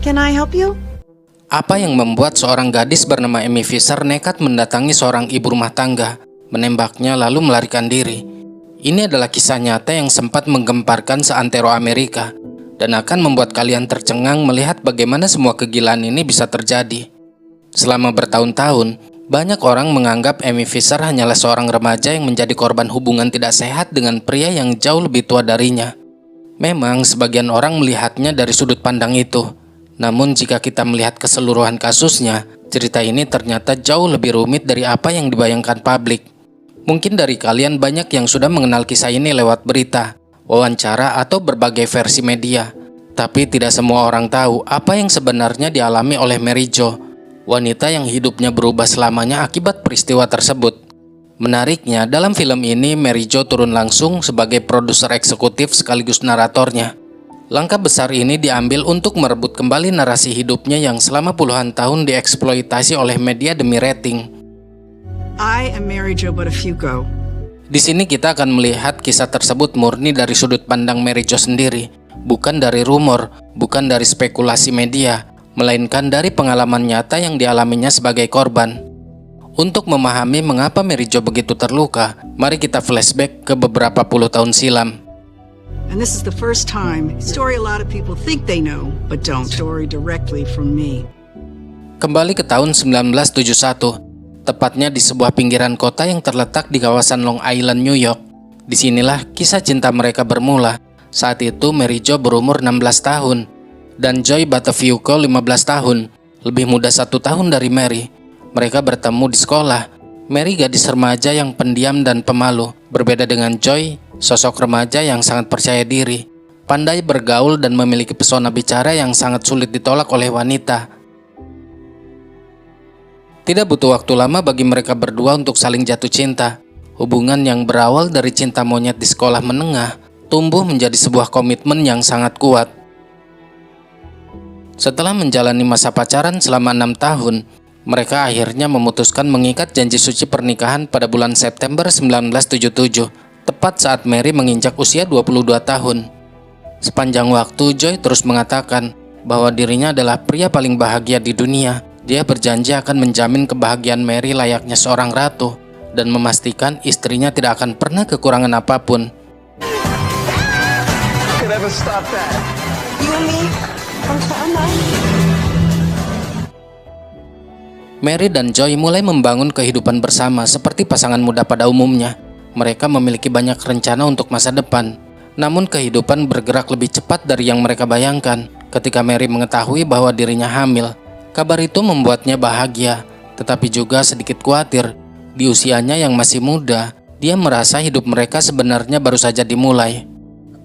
Can I help you? Apa yang membuat seorang gadis bernama Amy Fisher nekat mendatangi seorang ibu rumah tangga, menembaknya lalu melarikan diri? Ini adalah kisah nyata yang sempat menggemparkan seantero Amerika dan akan membuat kalian tercengang melihat bagaimana semua kegilaan ini bisa terjadi. Selama bertahun-tahun, banyak orang menganggap Amy Fisher hanyalah seorang remaja yang menjadi korban hubungan tidak sehat dengan pria yang jauh lebih tua darinya. Memang sebagian orang melihatnya dari sudut pandang itu. Namun jika kita melihat keseluruhan kasusnya, cerita ini ternyata jauh lebih rumit dari apa yang dibayangkan publik. Mungkin dari kalian banyak yang sudah mengenal kisah ini lewat berita, wawancara, atau berbagai versi media. Tapi tidak semua orang tahu apa yang sebenarnya dialami oleh Mary Jo, wanita yang hidupnya berubah selamanya akibat peristiwa tersebut. Menariknya, dalam film ini Mary Jo turun langsung sebagai produser eksekutif sekaligus naratornya. Langkah besar ini diambil untuk merebut kembali narasi hidupnya yang selama puluhan tahun dieksploitasi oleh media demi rating. I am Mary Jo Buttafuoco. Di sini kita akan melihat kisah tersebut murni dari sudut pandang Mary Jo sendiri, bukan dari rumor, bukan dari spekulasi media, melainkan dari pengalaman nyata yang dialaminya sebagai korban. Untuk memahami mengapa Mary Jo begitu terluka, mari kita flashback ke beberapa puluh tahun silam. And this is the first time story a lot of people think they know, but don't. Story directly from me. Kembali ke tahun 1971, tepatnya di sebuah pinggiran kota yang terletak di kawasan Long Island, New York. Disinilah kisah cinta mereka bermula. Saat itu Mary Jo berumur 16 tahun dan Joy Buttafuoco 15 tahun, lebih muda 1 tahun dari Mary. Mereka bertemu di sekolah. Mary gadis remaja yang pendiam dan pemalu, berbeda dengan Joy, sosok remaja yang sangat percaya diri, pandai bergaul dan memiliki pesona bicara yang sangat sulit ditolak oleh wanita. Tidak butuh waktu lama bagi mereka berdua untuk saling jatuh cinta. Hubungan yang berawal dari cinta monyet di sekolah menengah tumbuh menjadi sebuah komitmen yang sangat kuat. Setelah menjalani masa pacaran selama 6 tahun, mereka akhirnya memutuskan mengikat janji suci pernikahan pada bulan September 1977, tepat saat Mary menginjak usia 22 tahun. Sepanjang waktu, Joy terus mengatakan bahwa dirinya adalah pria paling bahagia di dunia. Dia berjanji akan menjamin kebahagiaan Mary layaknya seorang ratu dan memastikan istrinya tidak akan pernah kekurangan apapun. Mary dan Joy mulai membangun kehidupan bersama seperti pasangan muda pada umumnya. Mereka memiliki banyak rencana untuk masa depan. Namun kehidupan bergerak lebih cepat dari yang mereka bayangkan. Ketika Mary mengetahui bahwa dirinya hamil, kabar itu membuatnya bahagia, tetapi juga sedikit khawatir. Di usianya yang masih muda, dia merasa hidup mereka sebenarnya baru saja dimulai.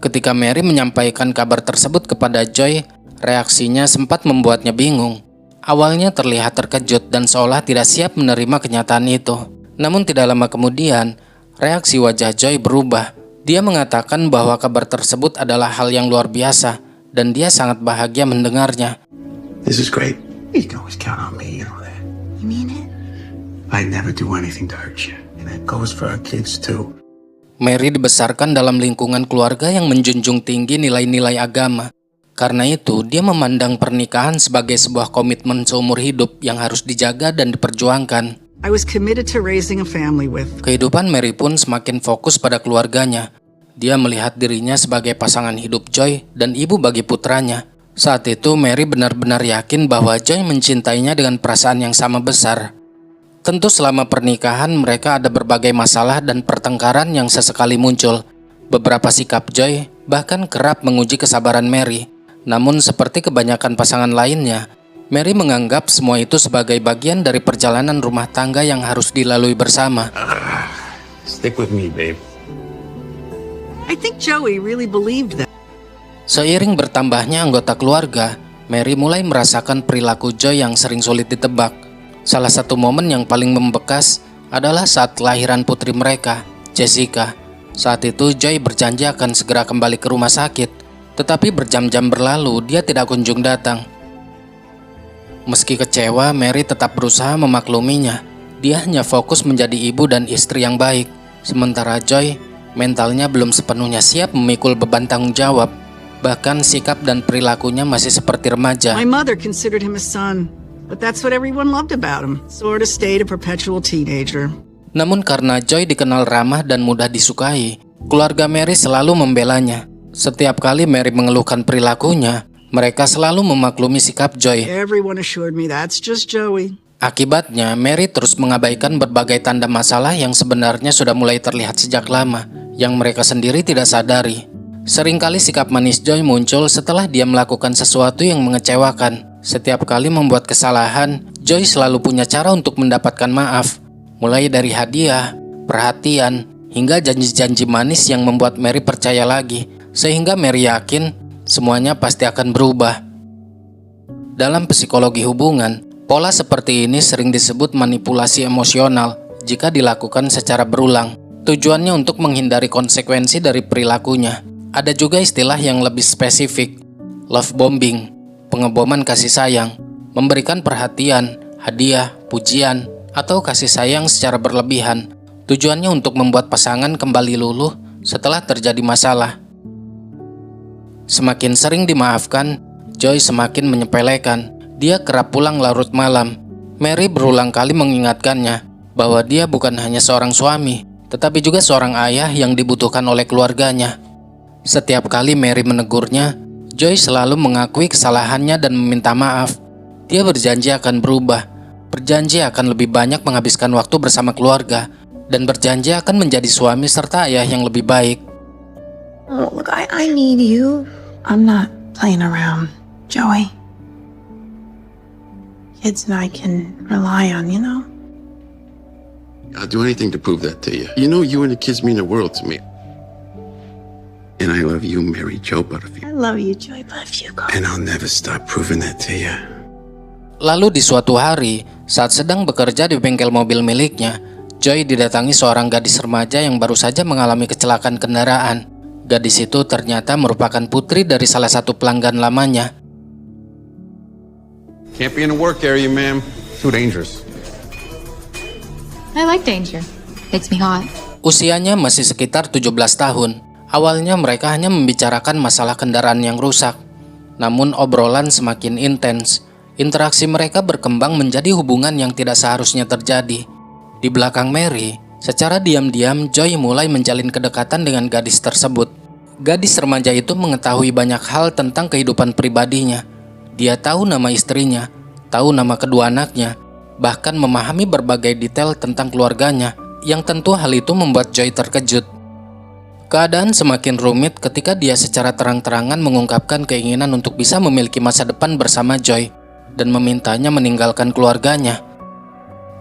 Ketika Mary menyampaikan kabar tersebut kepada Joy, reaksinya sempat membuatnya bingung. Awalnya terlihat terkejut dan seolah tidak siap menerima kenyataan itu. Namun tidak lama kemudian, reaksi wajah Joy berubah. Dia mengatakan bahwa kabar tersebut adalah hal yang luar biasa dan dia sangat bahagia mendengarnya. This is great. You can always count on me, you know that. You mean it? I never do anything to hurt you. And that goes for our kids too. Mary dibesarkan dalam lingkungan keluarga yang menjunjung tinggi nilai-nilai agama. Karena itu, dia memandang pernikahan sebagai sebuah komitmen seumur hidup yang harus dijaga dan diperjuangkan. I was committed to raising a family with. Kehidupan Mary pun semakin fokus pada keluarganya. Dia melihat dirinya sebagai pasangan hidup Joy dan ibu bagi putranya. Saat itu, Mary benar-benar yakin bahwa Joy mencintainya dengan perasaan yang sama besar. Tentu selama pernikahan mereka ada berbagai masalah dan pertengkaran yang sesekali muncul. Beberapa sikap Joy bahkan kerap menguji kesabaran Mary. Namun seperti kebanyakan pasangan lainnya, Mary menganggap semua itu sebagai bagian dari perjalanan rumah tangga yang harus dilalui bersama. Stick with me, babe. I think Joey really believed that. Seiring bertambahnya anggota keluarga, Mary mulai merasakan perilaku Joy yang sering sulit ditebak. Salah satu momen yang paling membekas adalah saat kelahiran putri mereka, Jessica. Saat itu Joy berjanji akan segera kembali ke rumah sakit. Tetapi berjam-jam berlalu, dia tidak kunjung datang. Meski kecewa, Mary tetap berusaha memakluminya. Dia hanya fokus menjadi ibu dan istri yang baik. Sementara Joy, mentalnya belum sepenuhnya siap memikul beban tanggung jawab. Bahkan sikap dan perilakunya masih seperti remaja. My mother considered him a son, but that's what everyone loved about him. Sort of stayed a perpetual teenager. Namun karena Joy dikenal ramah dan mudah disukai, keluarga Mary selalu membelanya. Setiap kali Mary mengeluhkan perilakunya, mereka selalu memaklumi sikap Joy. Everyone assured me that's just Joey. Akibatnya, Mary terus mengabaikan berbagai tanda masalah yang sebenarnya sudah mulai terlihat sejak lama, yang mereka sendiri tidak sadari. Seringkali sikap manis Joy muncul setelah dia melakukan sesuatu yang mengecewakan. Setiap kali membuat kesalahan, Joy selalu punya cara untuk mendapatkan maaf. Mulai dari hadiah, perhatian, hingga janji-janji manis yang membuat Mary percaya lagi. Sehingga Mary yakin semuanya pasti akan berubah. Dalam psikologi hubungan, pola seperti ini sering disebut manipulasi emosional jika dilakukan secara berulang. Tujuannya untuk menghindari konsekuensi dari perilakunya. Ada juga istilah yang lebih spesifik, love bombing, pengeboman kasih sayang, memberikan perhatian, hadiah, pujian, atau kasih sayang secara berlebihan. Tujuannya untuk membuat pasangan kembali luluh setelah terjadi masalah. Semakin sering dimaafkan, Joy semakin menyepelekan. Dia kerap pulang larut malam. Mary berulang kali mengingatkannya bahwa dia bukan hanya seorang suami, tetapi juga seorang ayah yang dibutuhkan oleh keluarganya. Setiap kali Mary menegurnya, Joy selalu mengakui kesalahannya dan meminta maaf. Dia berjanji akan berubah, berjanji akan lebih banyak menghabiskan waktu bersama keluarga, dan berjanji akan menjadi suami serta ayah yang lebih baik. Oh, look, I need you. I'm not playing around, Joey. Kids and I can rely on, you know? I'll do anything to prove that to you. You know, you and the kids mean the world to me. And I love you, Mary Jo Butterfield. I love you, Joey, but if you go. And I'll never stop proving that to you. Lalu di suatu hari, saat sedang bekerja di bengkel mobil miliknya, Joy didatangi seorang gadis remaja yang baru saja mengalami kecelakaan kendaraan. Gadis itu ternyata merupakan putri dari salah satu pelanggan lamanya. Can't be in the work area, ma'am. Too dangerous. I like danger. Makes me hot. Usianya masih sekitar 17 tahun. Awalnya mereka hanya membicarakan masalah kendaraan yang rusak. Namun obrolan semakin intens. Interaksi mereka berkembang menjadi hubungan yang tidak seharusnya terjadi. Di belakang Mary, secara diam-diam Joy mulai menjalin kedekatan dengan gadis tersebut. Gadis remaja itu mengetahui banyak hal tentang kehidupan pribadinya. Dia tahu nama istrinya, tahu nama kedua anaknya, bahkan memahami berbagai detail tentang keluarganya, yang tentu hal itu membuat Joy terkejut. Keadaan semakin rumit ketika dia secara terang-terangan mengungkapkan keinginan untuk bisa memiliki masa depan bersama Joy dan memintanya meninggalkan keluarganya.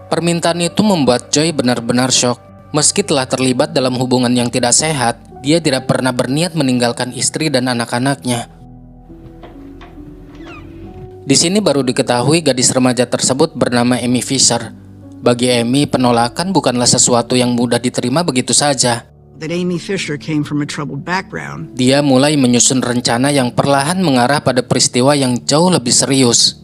Permintaan itu membuat Joy benar-benar syok. Meski telah terlibat dalam hubungan yang tidak sehat, dia tidak pernah berniat meninggalkan istri dan anak-anaknya. Di sini baru diketahui gadis remaja tersebut bernama Amy Fisher. Bagi Amy, penolakan bukanlah sesuatu yang mudah diterima begitu saja. That Amy Fisher came from a troubled background. Dia mulai menyusun rencana yang perlahan mengarah pada peristiwa yang jauh lebih serius.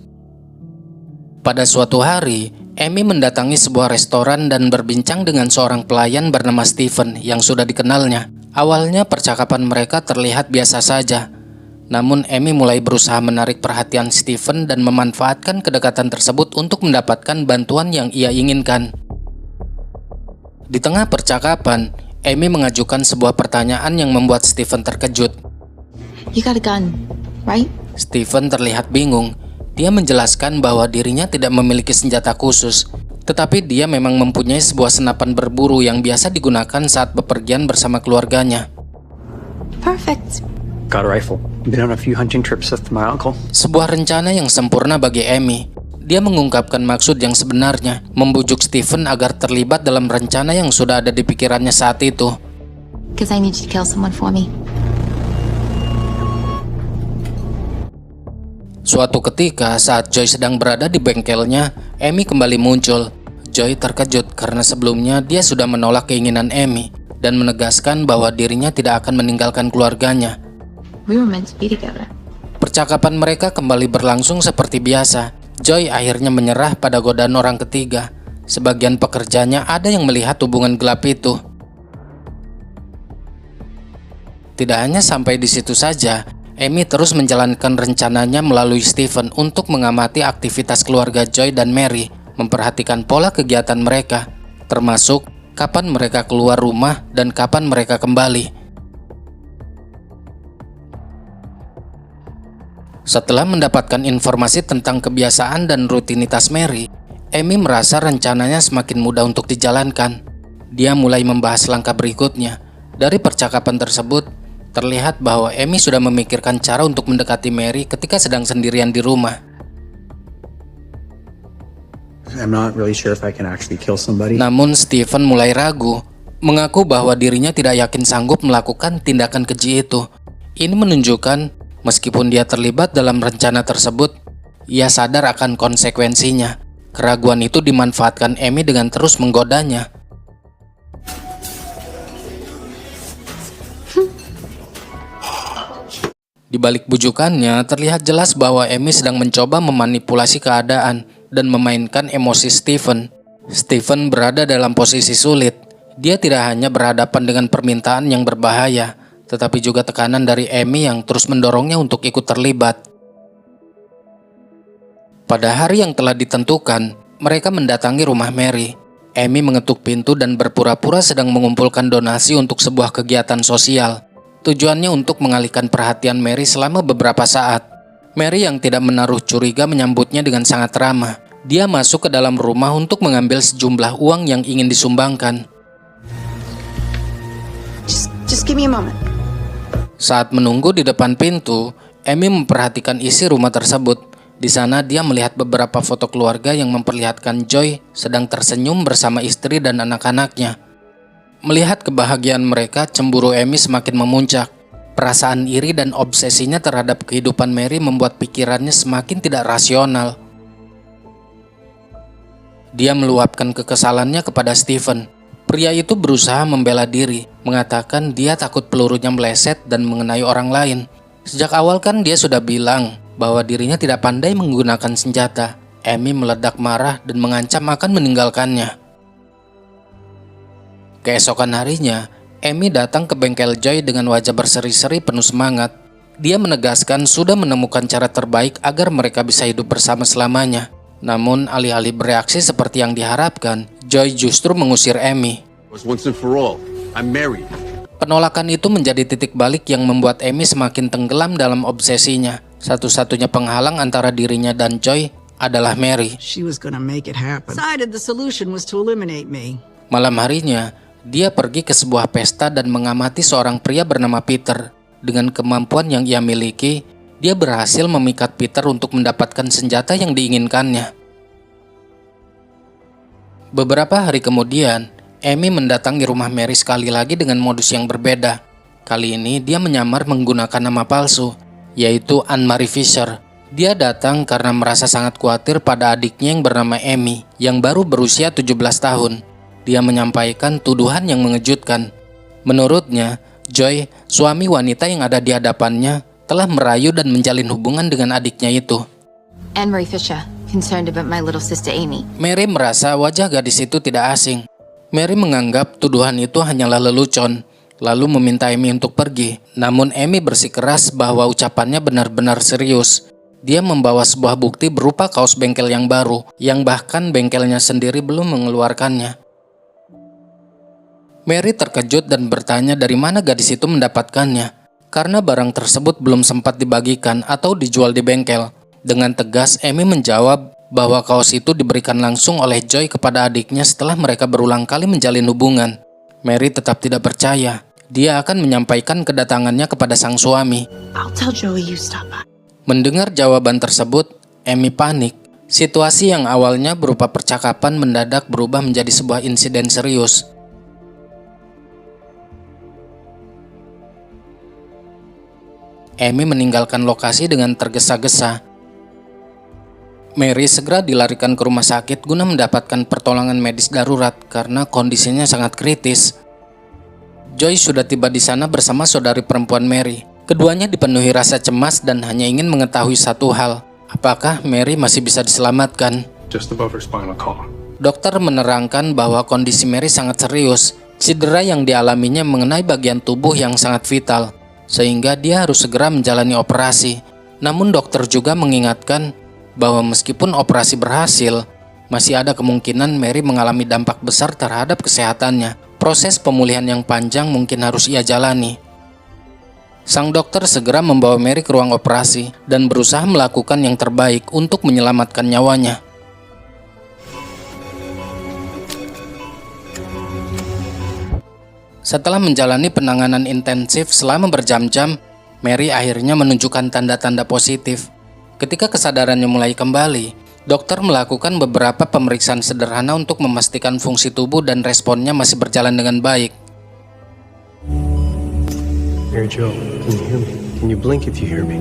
Pada suatu hari, Amy mendatangi sebuah restoran dan berbincang dengan seorang pelayan bernama Stephen yang sudah dikenalnya. Awalnya percakapan mereka terlihat biasa saja. Namun Amy mulai berusaha menarik perhatian Stephen dan memanfaatkan kedekatan tersebut untuk mendapatkan bantuan yang ia inginkan. Di tengah percakapan, Amy mengajukan sebuah pertanyaan yang membuat Stephen terkejut. You got a gun, right? Stephen terlihat bingung. Dia menjelaskan bahwa dirinya tidak memiliki senjata khusus, tetapi dia memang mempunyai sebuah senapan berburu yang biasa digunakan saat bepergian bersama keluarganya. Perfect. Got a rifle. Been on a few hunting trips with my uncle. Sebuah rencana yang sempurna bagi Amy. Dia mengungkapkan maksud yang sebenarnya, membujuk Stephen agar terlibat dalam rencana yang sudah ada di pikirannya saat itu. Because I need you to kill someone for me. Suatu ketika saat Joy sedang berada di bengkelnya, Amy kembali muncul. Joy terkejut karena sebelumnya dia sudah menolak keinginan Amy dan menegaskan bahwa dirinya tidak akan meninggalkan keluarganya. We were meant to be together. Percakapan mereka kembali berlangsung seperti biasa. Joy akhirnya menyerah pada godaan orang ketiga. Sebagian pekerjanya ada yang melihat hubungan gelap itu. Tidak hanya sampai di situ saja, Amy terus menjalankan rencananya melalui Stephen untuk mengamati aktivitas keluarga Joy dan Mary, memperhatikan pola kegiatan mereka, termasuk kapan mereka keluar rumah dan kapan mereka kembali. Setelah mendapatkan informasi tentang kebiasaan dan rutinitas Mary, Amy merasa rencananya semakin mudah untuk dijalankan. Dia mulai membahas langkah berikutnya. Dari percakapan tersebut, terlihat bahwa Amy sudah memikirkan cara untuk mendekati Mary ketika sedang sendirian di rumah. I'm not really sure if I can actually kill somebody. Namun Stephen mulai ragu, mengaku bahwa dirinya tidak yakin sanggup melakukan tindakan keji itu. Ini menunjukkan meskipun dia terlibat dalam rencana tersebut, ia sadar akan konsekuensinya. Keraguan itu dimanfaatkan Amy dengan terus menggodanya. Di balik bujukannya, terlihat jelas bahwa Amy sedang mencoba memanipulasi keadaan dan memainkan emosi Stephen. Stephen berada dalam posisi sulit. Dia tidak hanya berhadapan dengan permintaan yang berbahaya, tetapi juga tekanan dari Amy yang terus mendorongnya untuk ikut terlibat. Pada hari yang telah ditentukan, mereka mendatangi rumah Mary. Amy mengetuk pintu dan berpura-pura sedang mengumpulkan donasi untuk sebuah kegiatan sosial. Tujuannya untuk mengalihkan perhatian Mary selama beberapa saat. Mary yang tidak menaruh curiga menyambutnya dengan sangat ramah. Dia masuk ke dalam rumah untuk mengambil sejumlah uang yang ingin disumbangkan. Just give me a moment. Saat menunggu di depan pintu, Amy memperhatikan isi rumah tersebut. Di sana dia melihat beberapa foto keluarga yang memperlihatkan Joy sedang tersenyum bersama istri dan anak-anaknya. Melihat kebahagiaan mereka, cemburu Amy semakin memuncak. Perasaan iri dan obsesinya terhadap kehidupan Mary membuat pikirannya semakin tidak rasional. Dia meluapkan kekesalannya kepada Stephen. Pria itu berusaha membela diri, mengatakan dia takut pelurunya meleset dan mengenai orang lain. Sejak awal kan dia sudah bilang bahwa dirinya tidak pandai menggunakan senjata. Amy meledak marah dan mengancam akan meninggalkannya. Keesokan harinya, Amy datang ke bengkel Joy dengan wajah berseri-seri penuh semangat. Dia menegaskan sudah menemukan cara terbaik agar mereka bisa hidup bersama selamanya. Namun alih-alih bereaksi seperti yang diharapkan, Joy justru mengusir Amy. Once and for all, I'm married. Penolakan itu menjadi titik balik yang membuat Amy semakin tenggelam dalam obsesinya. Satu-satunya penghalang antara dirinya dan Joy adalah Mary. She was gonna make it happen. Decided the solution was to eliminate me. Malam harinya, dia pergi ke sebuah pesta dan mengamati seorang pria bernama Peter. Dengan kemampuan yang ia miliki, dia berhasil memikat Peter untuk mendapatkan senjata yang diinginkannya. Beberapa hari kemudian, Amy mendatangi rumah Mary sekali lagi dengan modus yang berbeda. Kali ini dia menyamar menggunakan nama palsu, yaitu Anne-Marie Fisher. Dia datang karena merasa sangat khawatir pada adiknya yang bernama Amy, yang baru berusia 17 tahun. Dia menyampaikan tuduhan yang mengejutkan. Menurutnya, Joy, suami wanita yang ada di hadapannya, telah merayu dan menjalin hubungan dengan adiknya itu. Anne-Marie Fisher, concerned about my little sister Amy. Mary merasa wajah gadis itu tidak asing. Mary menganggap tuduhan itu hanyalah lelucon, lalu meminta Amy untuk pergi. Namun Amy bersikeras bahwa ucapannya benar-benar serius. Dia membawa sebuah bukti berupa kaos bengkel yang baru, yang bahkan bengkelnya sendiri belum mengeluarkannya. Mary terkejut dan bertanya dari mana gadis itu mendapatkannya, karena barang tersebut belum sempat dibagikan atau dijual di bengkel. Dengan tegas, Amy menjawab bahwa kaos itu diberikan langsung oleh Joy kepada adiknya setelah mereka berulang kali menjalin hubungan. Mary tetap tidak percaya. Dia akan menyampaikan kedatangannya kepada sang suami. I'll tell Joey you stop by. Mendengar jawaban tersebut, Amy panik. Situasi yang awalnya berupa percakapan mendadak berubah menjadi sebuah insiden serius. Amy meninggalkan lokasi dengan tergesa-gesa. Mary segera dilarikan ke rumah sakit guna mendapatkan pertolongan medis darurat karena kondisinya sangat kritis. Joy sudah tiba di sana bersama saudari perempuan Mary. Keduanya dipenuhi rasa cemas dan hanya ingin mengetahui satu hal, apakah Mary masih bisa diselamatkan. Just above her spinal column. Dokter menerangkan bahwa kondisi Mary sangat serius. Cedera yang dialaminya mengenai bagian tubuh yang sangat vital. sehingga dia harus segera menjalani operasi. Namun dokter juga mengingatkan bahwa meskipun operasi berhasil, masih ada kemungkinan Mary mengalami dampak besar terhadap kesehatannya. Proses pemulihan yang panjang mungkin harus ia jalani. Sang dokter segera membawa Mary ke ruang operasi dan berusaha melakukan yang terbaik untuk menyelamatkan nyawanya. Setelah menjalani penanganan intensif selama berjam-jam, Mary akhirnya menunjukkan tanda-tanda positif. Ketika kesadarannya mulai kembali, dokter melakukan beberapa pemeriksaan sederhana untuk memastikan fungsi tubuh dan responnya masih berjalan dengan baik. Mary Jo, can you hear me? Can you blink if you hear me?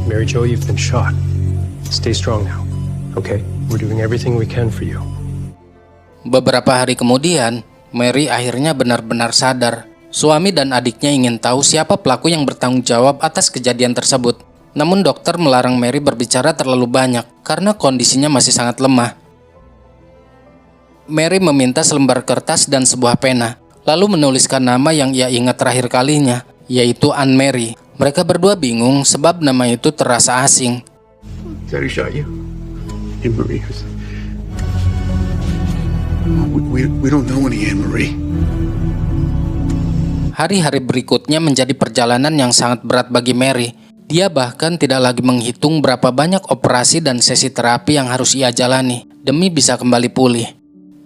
Mary Jo, you've been shot. Stay strong now, okay? We're doing everything we can for you. Beberapa hari kemudian, Mary akhirnya benar-benar sadar. Suami dan adiknya ingin tahu siapa pelaku yang bertanggung jawab atas kejadian tersebut. Namun dokter melarang Mary berbicara terlalu banyak karena kondisinya masih sangat lemah. Mary meminta selembar kertas dan sebuah pena, lalu menuliskan nama yang ia ingat terakhir kalinya, yaitu Anne Mary. Mereka berdua bingung sebab nama itu terasa asing. Daddy shot you? Anne Marie. We don't know any Anne Marie. Hari-hari berikutnya menjadi perjalanan yang sangat berat bagi Mary. Dia bahkan tidak lagi menghitung berapa banyak operasi dan sesi terapi yang harus ia jalani demi bisa kembali pulih.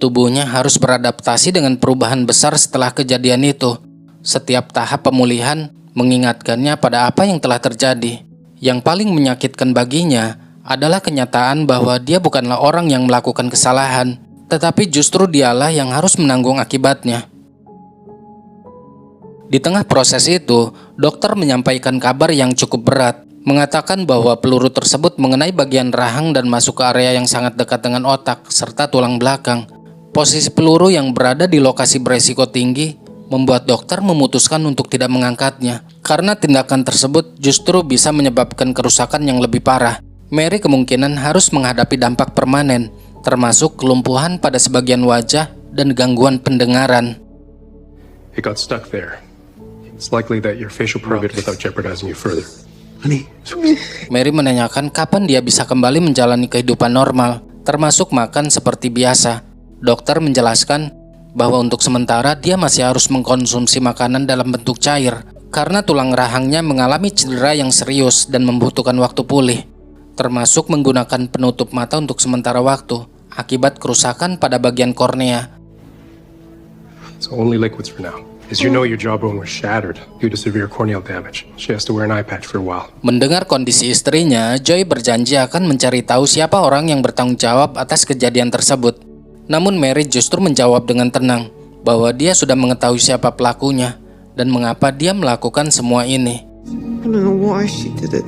Tubuhnya harus beradaptasi dengan perubahan besar setelah kejadian itu. Setiap tahap pemulihan mengingatkannya pada apa yang telah terjadi. Yang paling menyakitkan baginya adalah kenyataan bahwa dia bukanlah orang yang melakukan kesalahan, tetapi justru dialah yang harus menanggung akibatnya. Di tengah proses itu, dokter menyampaikan kabar yang cukup berat, mengatakan bahwa peluru tersebut mengenai bagian rahang dan masuk ke area yang sangat dekat dengan otak serta tulang belakang. Posisi peluru yang berada di lokasi beresiko tinggi membuat dokter memutuskan untuk tidak mengangkatnya, karena tindakan tersebut justru bisa menyebabkan kerusakan yang lebih parah. Mary kemungkinan harus menghadapi dampak permanen, termasuk kelumpuhan pada sebagian wajah dan gangguan pendengaran. It got stuck there. It's likely that your facial probed without jeopardizing you further. Honey, Mary menanyakan kapan dia bisa kembali menjalani kehidupan normal, termasuk makan seperti biasa. Dokter menjelaskan bahwa untuk sementara dia masih harus mengkonsumsi makanan dalam bentuk cair karena tulang rahangnya mengalami cedera yang serius dan membutuhkan waktu pulih, termasuk menggunakan penutup mata untuk sementara waktu akibat kerusakan pada bagian kornea. So only liquids for now. As you know, your jawbone was shattered due to severe corneal damage. She has to wear an eye patch for a while. Mendengar kondisi istrinya, Joy berjanji akan mencari tahu siapa orang yang bertanggung jawab atas kejadian tersebut. Namun Mary justru menjawab dengan tenang bahwa dia sudah mengetahui siapa pelakunya dan mengapa dia melakukan semua ini. I don't know why she did it.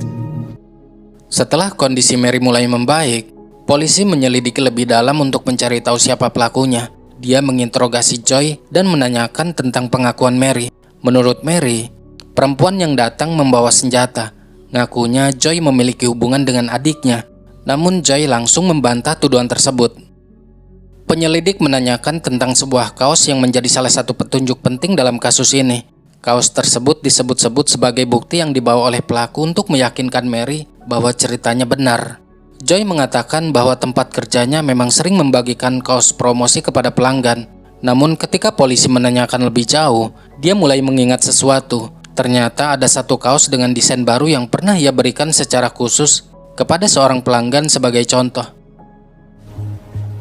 Setelah kondisi Mary mulai membaik, polisi menyelidiki lebih dalam untuk mencari tahu siapa pelakunya. Dia menginterogasi Joy dan menanyakan tentang pengakuan Mary. Menurut Mary, perempuan yang datang membawa senjata. Ngakunya Joy memiliki hubungan dengan adiknya, namun Joy langsung membantah tuduhan tersebut. Penyelidik menanyakan tentang sebuah kaos yang menjadi salah satu petunjuk penting dalam kasus ini. Kaos tersebut disebut-sebut sebagai bukti yang dibawa oleh pelaku untuk meyakinkan Mary bahwa ceritanya benar. Joy mengatakan bahwa tempat kerjanya memang sering membagikan kaos promosi kepada pelanggan. Namun ketika polisi menanyakan lebih jauh, dia mulai mengingat sesuatu. Ternyata ada satu kaos dengan desain baru yang pernah ia berikan secara khusus kepada seorang pelanggan sebagai contoh.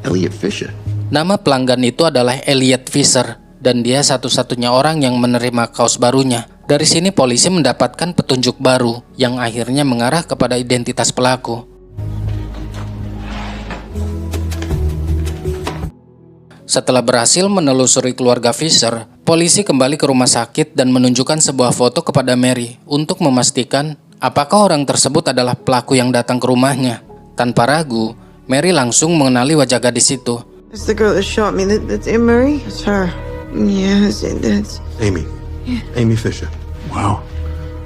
Elliot Fisher. Nama pelanggan itu adalah Elliot Fisher, dan dia satu-satunya orang yang menerima kaos barunya. Dari sini polisi mendapatkan petunjuk baru yang akhirnya mengarah kepada identitas pelaku. Setelah berhasil menelusuri keluarga Fisher, polisi kembali ke rumah sakit dan menunjukkan sebuah foto kepada Mary untuk memastikan apakah orang tersebut adalah pelaku yang datang ke rumahnya. Tanpa ragu, Mary langsung mengenali wajah gadis itu. It's the girl that shot me. That's Anne Marie? It's her. Yeah, that's... Amy. Yeah. Amy Fisher. Wow.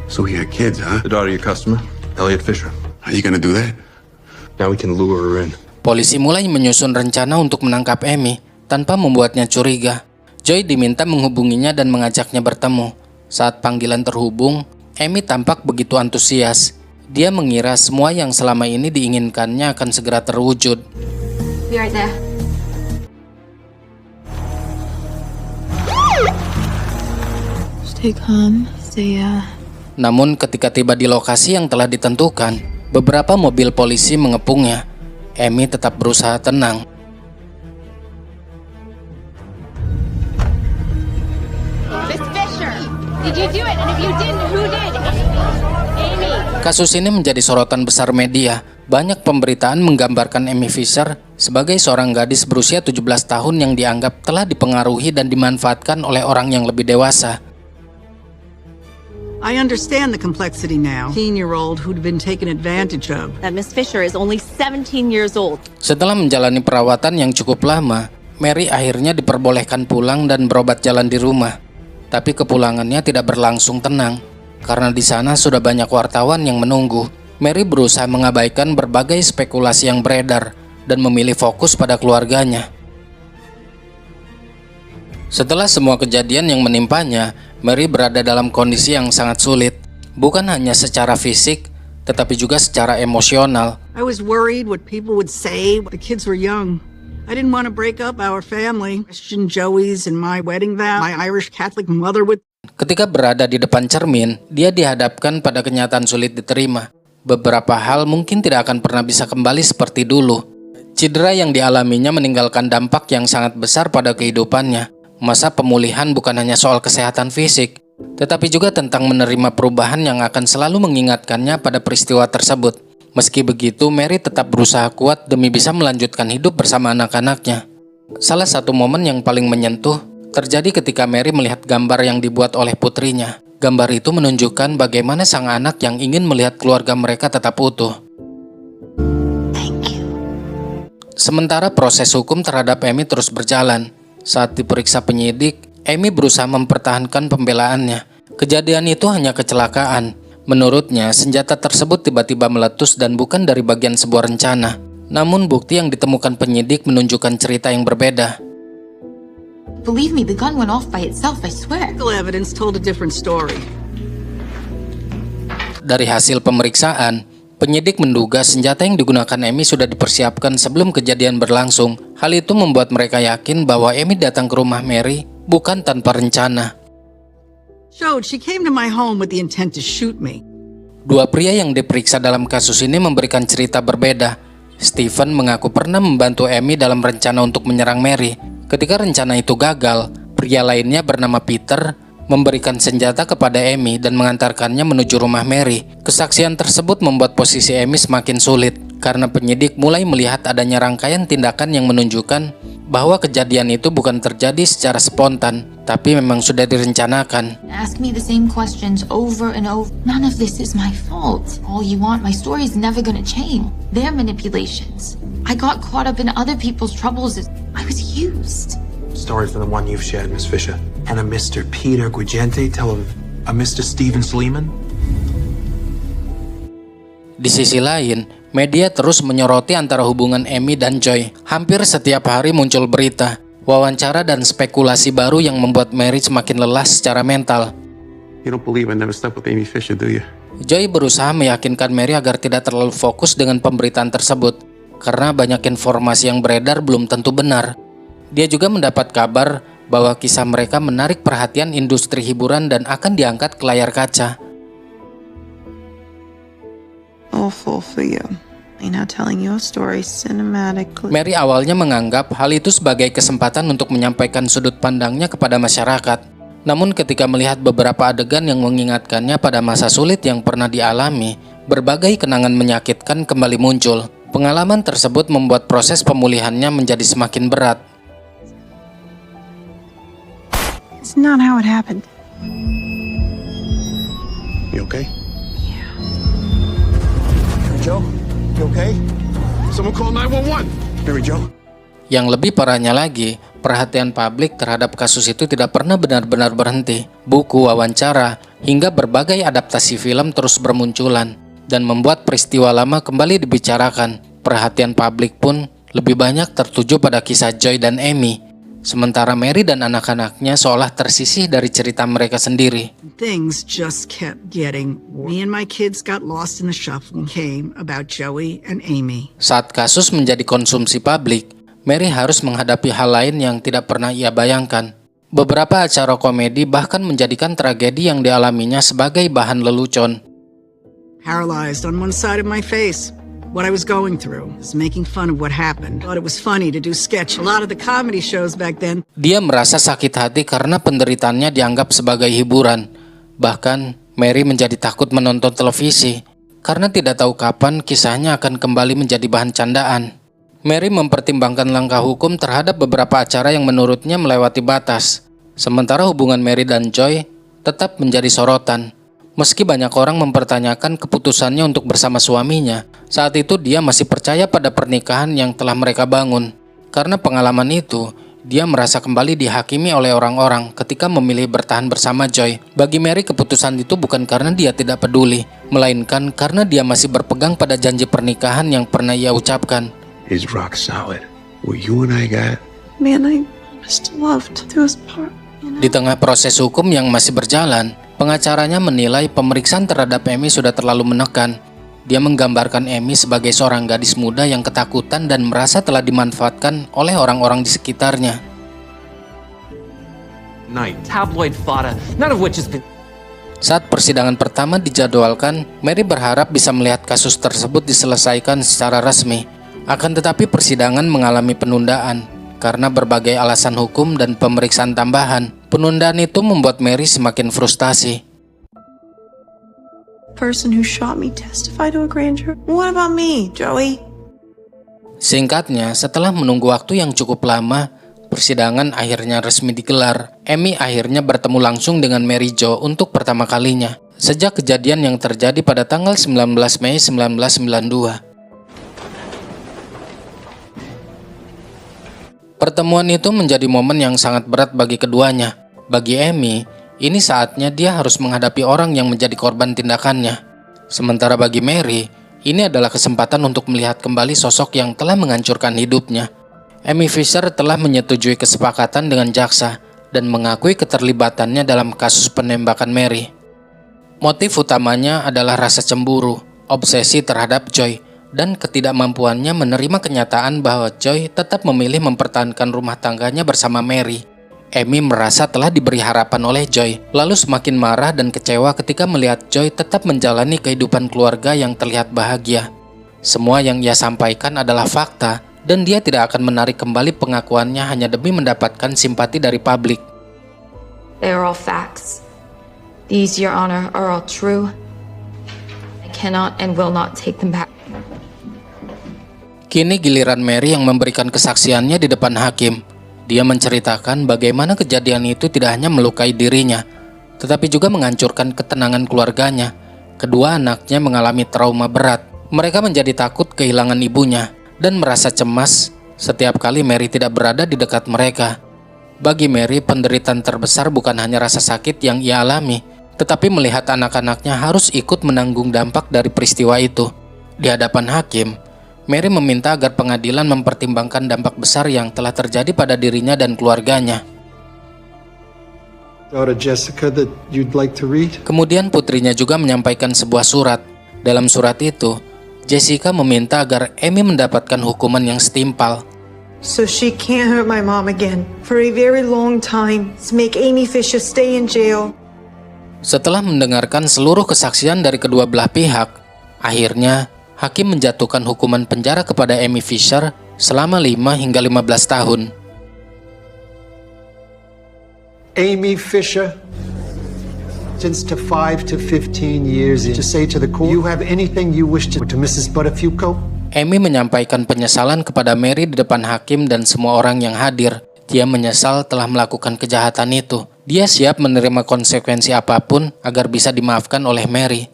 So we got kids, huh? The daughter of your customer, Elliot Fisher. How you gonna do that? Now we can lure her in. Polisi mulai menyusun rencana untuk menangkap Amy tanpa membuatnya curiga. Joy diminta menghubunginya dan mengajaknya bertemu. Saat panggilan terhubung, Amy tampak begitu antusias. Dia mengira semua yang selama ini diinginkannya akan segera terwujud. Be right there. Stay calm, Saya. Namun ketika tiba di lokasi yang telah ditentukan, beberapa mobil polisi mengepungnya. Amy tetap berusaha tenang. Miss Fisher, did you do it? And if you didn't, who did? Amy. Kasus ini menjadi sorotan besar media. Banyak pemberitaan menggambarkan Amy Fisher sebagai seorang gadis berusia 17 tahun yang dianggap telah dipengaruhi dan dimanfaatkan oleh orang yang lebih dewasa. I understand the complexity now. 18-year-old who'd been taken advantage of. That Miss Fisher is only 17 years old. Setelah menjalani perawatan yang cukup lama, Mary akhirnya diperbolehkan pulang dan berobat jalan di rumah. Tapi kepulangannya tidak berlangsung tenang, karena di sana sudah banyak wartawan yang menunggu. Mary berusaha mengabaikan berbagai spekulasi yang beredar dan memilih fokus pada keluarganya. Setelah semua kejadian yang menimpanya, Mary berada dalam kondisi yang sangat sulit, bukan hanya secara fisik, tetapi juga secara emosional. I was worried what people would say. The kids were young. I didn't want to break up our family. Christian Joey's and my wedding vow. My Irish Catholic mother would. Ketika berada di depan cermin, dia dihadapkan pada kenyataan sulit diterima. Beberapa hal mungkin tidak akan pernah bisa kembali seperti dulu. Cedera yang dialaminya meninggalkan dampak yang sangat besar pada kehidupannya. Masa pemulihan bukan hanya soal kesehatan fisik, tetapi juga tentang menerima perubahan yang akan selalu mengingatkannya pada peristiwa tersebut. Meski begitu, Mary tetap berusaha kuat demi bisa melanjutkan hidup bersama anak-anaknya. Salah satu momen yang paling menyentuh terjadi ketika Mary melihat gambar yang dibuat oleh putrinya. Gambar itu menunjukkan bagaimana sang anak yang ingin melihat keluarga mereka tetap utuh. Thank you. Sementara proses hukum terhadap Amy terus berjalan. Saat diperiksa penyidik, Amy berusaha mempertahankan pembelaannya. Kejadian itu hanya kecelakaan. Menurutnya, senjata tersebut tiba-tiba meletus dan bukan dari bagian sebuah rencana. Namun bukti yang ditemukan penyidik menunjukkan cerita yang berbeda. Believe me, the gun went off by itself, I swear. Medical evidence told a different story. Dari hasil pemeriksaan, penyidik menduga senjata yang digunakan Amy sudah dipersiapkan sebelum kejadian berlangsung. Hal itu membuat mereka yakin bahwa Amy datang ke rumah Mary bukan tanpa rencana. Showed she came to my home with the intent to shoot me. Dua pria yang diperiksa dalam kasus ini memberikan cerita berbeda. Stephen mengaku pernah membantu Amy dalam rencana untuk menyerang Mary. Ketika rencana itu gagal, pria lainnya bernama Peter memberikan senjata kepada Amy dan mengantarkannya menuju rumah Mary. Kesaksian tersebut membuat posisi Amy semakin sulit karena penyidik mulai melihat adanya rangkaian tindakan yang menunjukkan bahwa kejadian itu bukan terjadi secara spontan, tapi memang sudah direncanakan. Ask me the same questions over and over. None of this is my fault. All you want, my story's never gonna change. Their manipulations. I got caught up in other people's troubles. I was used. Story from the one you've shared, Miss Fisher. And a Mr. Peter Guigente tell of a Mr. Steven Sleeman? Di sisi lain, media terus menyoroti antara hubungan Amy dan Joy. Hampir setiap hari muncul berita, wawancara dan spekulasi baru yang membuat Mary semakin lelah secara mental. You don't believe I never slept with Amy Fisher, do you? Joy berusaha meyakinkan Mary agar tidak terlalu fokus dengan pemberitaan tersebut, karena banyak informasi yang beredar belum tentu benar. Dia juga mendapat kabar bahwa kisah mereka menarik perhatian industri hiburan dan akan diangkat ke layar kaca. Awful for you. I'm now telling your story cinematically. Mary awalnya menganggap hal itu sebagai kesempatan untuk menyampaikan sudut pandangnya kepada masyarakat. Namun ketika melihat beberapa adegan yang mengingatkannya pada masa sulit yang pernah dialami, berbagai kenangan menyakitkan kembali muncul. Pengalaman tersebut membuat proses pemulihannya menjadi semakin berat. It's not how it happened. You okay? Yeah. Mary Jo, you okay? Someone call 911! Mary Jo? Yang lebih parahnya lagi, perhatian publik terhadap kasus itu tidak pernah benar-benar berhenti. Buku, wawancara, hingga berbagai adaptasi film terus bermunculan dan membuat peristiwa lama kembali dibicarakan. Perhatian publik pun lebih banyak tertuju pada kisah Joy dan Amy. Sementara Mary dan anak-anaknya seolah tersisih dari cerita mereka sendiri. Things just kept getting. Me and my kids got lost in the shuffle and came about Joey and Amy. Saat kasus menjadi konsumsi publik, Mary harus menghadapi hal lain yang tidak pernah ia bayangkan. Beberapa acara komedi bahkan menjadikan tragedi yang dialaminya sebagai bahan lelucon. Paralyzed on one side of my face. What I was going through was making fun of what happened. Thought it was funny to do sketch. A lot of the comedy shows back then. Dia merasa sakit hati karena penderitaannya dianggap sebagai hiburan. Bahkan, Mary menjadi takut menonton televisi karena tidak tahu kapan kisahnya akan kembali menjadi bahan candaan. Mary mempertimbangkan langkah hukum terhadap beberapa acara yang menurutnya melewati batas. Sementara hubungan Mary dan Joy tetap menjadi sorotan. Meski banyak orang mempertanyakan keputusannya untuk bersama suaminya, saat itu dia masih percaya pada pernikahan yang telah mereka bangun. Karena pengalaman itu, dia merasa kembali dihakimi oleh orang-orang ketika memilih bertahan bersama Joy. Bagi Mary, keputusan itu bukan karena dia tidak peduli, melainkan karena dia masih berpegang pada janji pernikahan yang pernah ia ucapkan. Is rock solid. What you and I got. Man, I just loved to his part. Di tengah proses hukum yang masih berjalan, pengacaranya menilai pemeriksaan terhadap Amy sudah terlalu menekan. Dia menggambarkan Amy sebagai seorang gadis muda yang ketakutan dan merasa telah dimanfaatkan oleh orang-orang di sekitarnya. Tabloid fodder, none of which has been... Saat persidangan pertama dijadwalkan, Mary berharap bisa melihat kasus tersebut diselesaikan secara resmi. Akan tetapi persidangan mengalami penundaan karena berbagai alasan hukum dan pemeriksaan tambahan. Penundaan itu membuat Mary semakin frustasi. Person who shot me testify to a grand jury. What about me, Joey? Singkatnya, setelah menunggu waktu yang cukup lama, persidangan akhirnya resmi digelar. Amy akhirnya bertemu langsung dengan Mary Jo untuk pertama kalinya sejak kejadian yang terjadi pada tanggal 19 Mei 1992. Pertemuan itu menjadi momen yang sangat berat bagi keduanya. Bagi Amy, ini saatnya dia harus menghadapi orang yang menjadi korban tindakannya. Sementara bagi Mary, ini adalah kesempatan untuk melihat kembali sosok yang telah menghancurkan hidupnya. Amy Fisher telah menyetujui kesepakatan dengan jaksa dan mengakui keterlibatannya dalam kasus penembakan Mary. Motif utamanya adalah rasa cemburu, obsesi terhadap Joy, dan ketidakmampuannya menerima kenyataan bahwa Joy tetap memilih mempertahankan rumah tangganya bersama Mary. Amy merasa telah diberi harapan oleh Joy, lalu semakin marah dan kecewa ketika melihat Joy tetap menjalani kehidupan keluarga yang terlihat bahagia. Semua yang ia sampaikan adalah fakta, dan dia tidak akan menarik kembali pengakuannya hanya demi mendapatkan simpati dari publik. They are all facts. These, Your Honor, are all true. I cannot and will not take them back. Kini giliran Mary yang memberikan kesaksiannya di depan hakim. Dia menceritakan bagaimana kejadian itu tidak hanya melukai dirinya, tetapi juga menghancurkan ketenangan keluarganya. Kedua anaknya mengalami trauma berat. Mereka menjadi takut kehilangan ibunya dan merasa cemas setiap kali Mary tidak berada di dekat mereka. Bagi Mary, penderitaan terbesar bukan hanya rasa sakit yang ia alami, tetapi melihat anak-anaknya harus ikut menanggung dampak dari peristiwa itu. Di hadapan hakim, Mary meminta agar pengadilan mempertimbangkan dampak besar yang telah terjadi pada dirinya dan keluarganya. Jessica, that you'd like to read? Kemudian putrinya juga menyampaikan sebuah surat. Dalam surat itu, Jessica meminta agar Amy mendapatkan hukuman yang setimpal. So she can't hurt my mom again for a very long time. To make Amy Fisher stay in jail. Setelah mendengarkan seluruh kesaksian dari kedua belah pihak, akhirnya hakim menjatuhkan hukuman penjara kepada Amy Fisher selama 5 hingga 15 tahun. Amy Fisher, sentenced to 5 to 15 years. To say to the court, you have anything you wish to Mrs. Buttafuoco? Amy menyampaikan penyesalan kepada Mary di depan hakim dan semua orang yang hadir. Dia menyesal telah melakukan kejahatan itu. Dia siap menerima konsekuensi apapun agar bisa dimaafkan oleh Mary.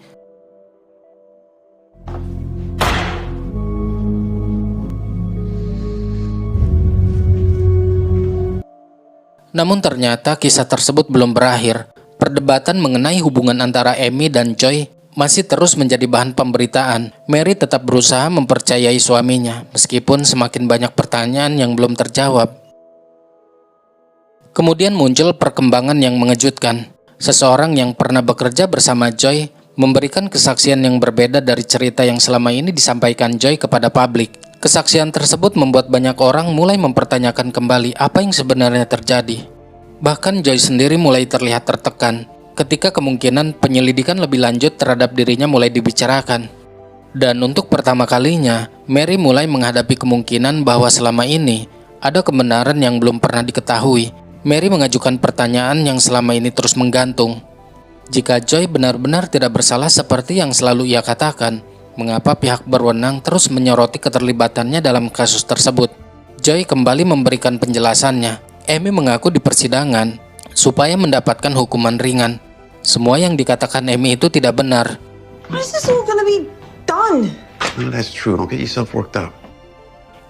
Namun ternyata kisah tersebut belum berakhir. Perdebatan mengenai hubungan antara Amy dan Joy masih terus menjadi bahan pemberitaan. Mary tetap berusaha mempercayai suaminya, meskipun semakin banyak pertanyaan yang belum terjawab. Kemudian muncul perkembangan yang mengejutkan. Seseorang yang pernah bekerja bersama Joy memberikan kesaksian yang berbeda dari cerita yang selama ini disampaikan Joy kepada publik. Kesaksian tersebut membuat banyak orang mulai mempertanyakan kembali apa yang sebenarnya terjadi. Bahkan Joy sendiri mulai terlihat tertekan ketika kemungkinan penyelidikan lebih lanjut terhadap dirinya mulai dibicarakan. Dan untuk pertama kalinya, Mary mulai menghadapi kemungkinan bahwa selama ini ada kebenaran yang belum pernah diketahui. Mary mengajukan pertanyaan yang selama ini terus menggantung. Jika Joy benar-benar tidak bersalah seperti yang selalu ia katakan, mengapa pihak berwenang terus menyoroti keterlibatannya dalam kasus tersebut? Joy kembali memberikan penjelasannya. Amy mengaku di persidangan supaya mendapatkan hukuman ringan. Semua yang dikatakan Amy itu tidak benar. When is this all gonna be done? No, that's true. Don't get yourself worked up.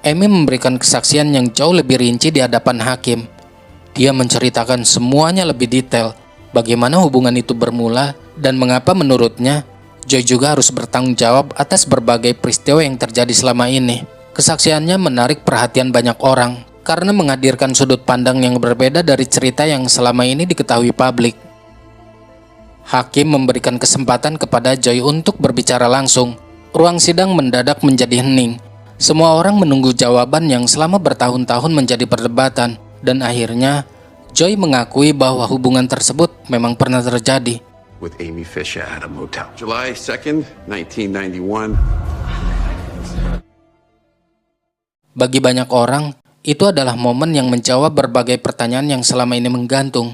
Amy memberikan kesaksian yang jauh lebih rinci di hadapan hakim. Dia menceritakan semuanya lebih detail, bagaimana hubungan itu bermula dan mengapa menurutnya Joy juga harus bertanggung jawab atas berbagai peristiwa yang terjadi selama ini. Kesaksiannya menarik perhatian banyak orang karena menghadirkan sudut pandang yang berbeda dari cerita yang selama ini diketahui publik. Hakim memberikan kesempatan kepada Joy untuk berbicara langsung. Ruang sidang mendadak menjadi hening. Semua orang menunggu jawaban yang selama bertahun-tahun menjadi perdebatan, dan akhirnya Joy mengakui bahwa hubungan tersebut memang pernah terjadi. With Amy Fisher at a motel. July 2nd, 1991. Bagi banyak orang, itu adalah momen yang menjawab berbagai pertanyaan yang selama ini menggantung.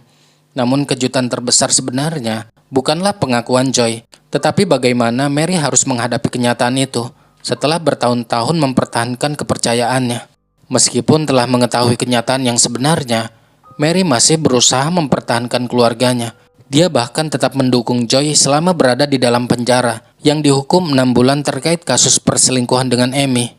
Namun kejutan terbesar sebenarnya bukanlah pengakuan Joy, tetapi bagaimana Mary harus menghadapi kenyataan itu setelah bertahun-tahun mempertahankan kepercayaannya. Meskipun telah mengetahui kenyataan yang sebenarnya, Mary masih berusaha mempertahankan keluarganya. Dia bahkan tetap mendukung Joy selama berada di dalam penjara yang dihukum 6 bulan terkait kasus perselingkuhan dengan Amy.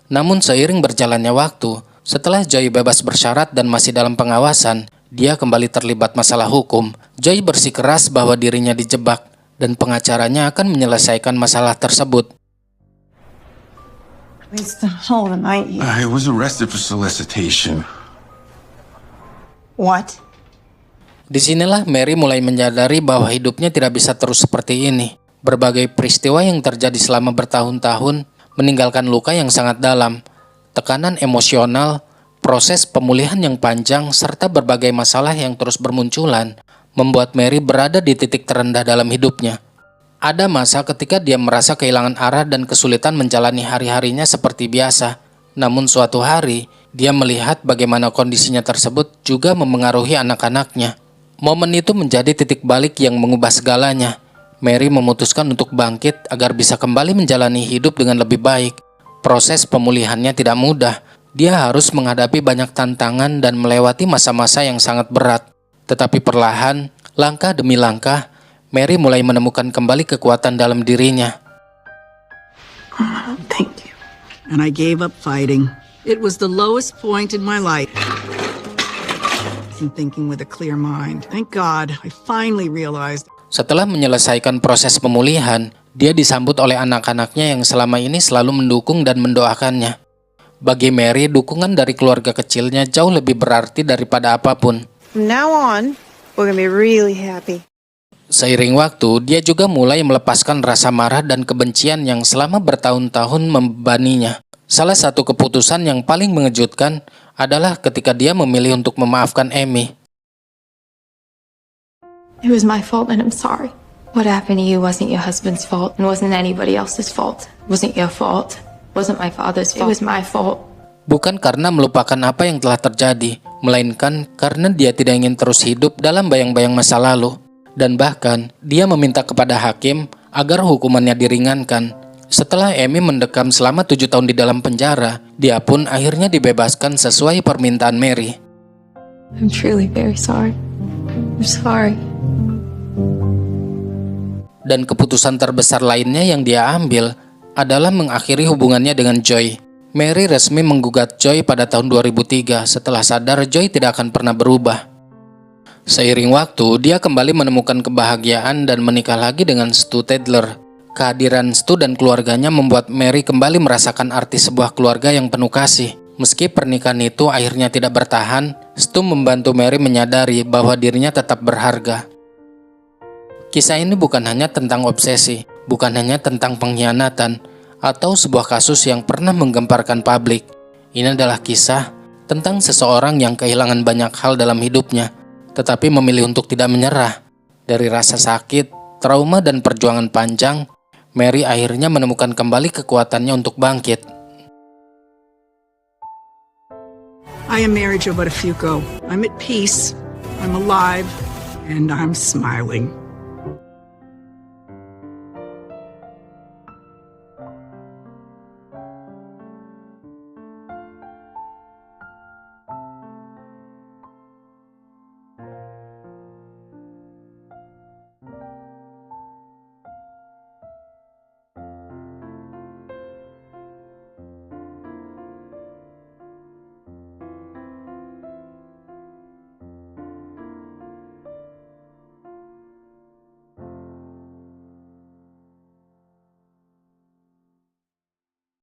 Namun seiring berjalannya waktu, setelah Joy bebas bersyarat dan masih dalam pengawasan, dia kembali terlibat masalah hukum. Joy bersikeras bahwa dirinya dijebak dan pengacaranya akan menyelesaikan masalah tersebut. I was arrested for solicitation. What? Disinilah Mary mulai menyadari bahwa hidupnya tidak bisa terus seperti ini. Berbagai peristiwa yang terjadi selama bertahun-tahun meninggalkan luka yang sangat dalam, tekanan emosional, proses pemulihan yang panjang, serta berbagai masalah yang terus bermunculan, membuat Mary berada di titik terendah dalam hidupnya. Ada masa ketika dia merasa kehilangan arah dan kesulitan menjalani hari-harinya seperti biasa. Namun suatu hari, dia melihat bagaimana kondisinya tersebut juga memengaruhi anak-anaknya. Momen itu menjadi titik balik yang mengubah segalanya. Mary memutuskan untuk bangkit agar bisa kembali menjalani hidup dengan lebih baik. Proses pemulihannya tidak mudah. Dia harus menghadapi banyak tantangan dan melewati masa-masa yang sangat berat. Tetapi perlahan, langkah demi langkah, Mary mulai menemukan kembali kekuatan dalam dirinya. Thank you. And I gave up fighting. It was the lowest point in my life. And thinking with a clear mind. Thank God, I finally realized. Setelah menyelesaikan proses pemulihan, dia disambut oleh anak-anaknya yang selama ini selalu mendukung dan mendoakannya. Bagi Mary, dukungan dari keluarga kecilnya jauh lebih berarti daripada apapun. From now on, we're gonna be really happy. Seiring waktu, dia juga mulai melepaskan rasa marah dan kebencian yang selama bertahun-tahun membebaninya. Salah satu keputusan yang paling mengejutkan adalah ketika dia memilih untuk memaafkan Amy. It was my fault and I'm sorry. What happened to you wasn't your husband's fault and wasn't anybody else's fault. It wasn't your fault. It wasn't my father's fault. It was my fault. Bukan karena melupakan apa yang telah terjadi, melainkan karena dia tidak ingin terus hidup dalam bayang-bayang masa lalu. Dan bahkan, dia meminta kepada hakim agar hukumannya diringankan. Setelah Amy mendekam selama 7 tahun di dalam penjara, dia pun akhirnya dibebaskan sesuai permintaan Mary. I'm truly very sorry. I'm sorry. Dan keputusan terbesar lainnya yang dia ambil adalah mengakhiri hubungannya dengan Joy. Mary resmi menggugat Joy pada tahun 2003 setelah sadar Joy tidak akan pernah berubah. Seiring waktu, dia kembali menemukan kebahagiaan dan menikah lagi dengan Stu Tedler. Kehadiran Stu dan keluarganya membuat Mary kembali merasakan arti sebuah keluarga yang penuh kasih. Meski pernikahan itu akhirnya tidak bertahan, Stu membantu Mary menyadari bahwa dirinya tetap berharga. Kisah ini bukan hanya tentang obsesi, bukan hanya tentang pengkhianatan, atau sebuah kasus yang pernah menggemparkan publik. Ini adalah kisah tentang seseorang yang kehilangan banyak hal dalam hidupnya, tetapi memilih untuk tidak menyerah. Dari rasa sakit, trauma, dan perjuangan panjang, Mary akhirnya menemukan kembali kekuatannya untuk bangkit. I am Mary Jo Buttafuoco. I'm at peace, I'm alive, and I'm smiling.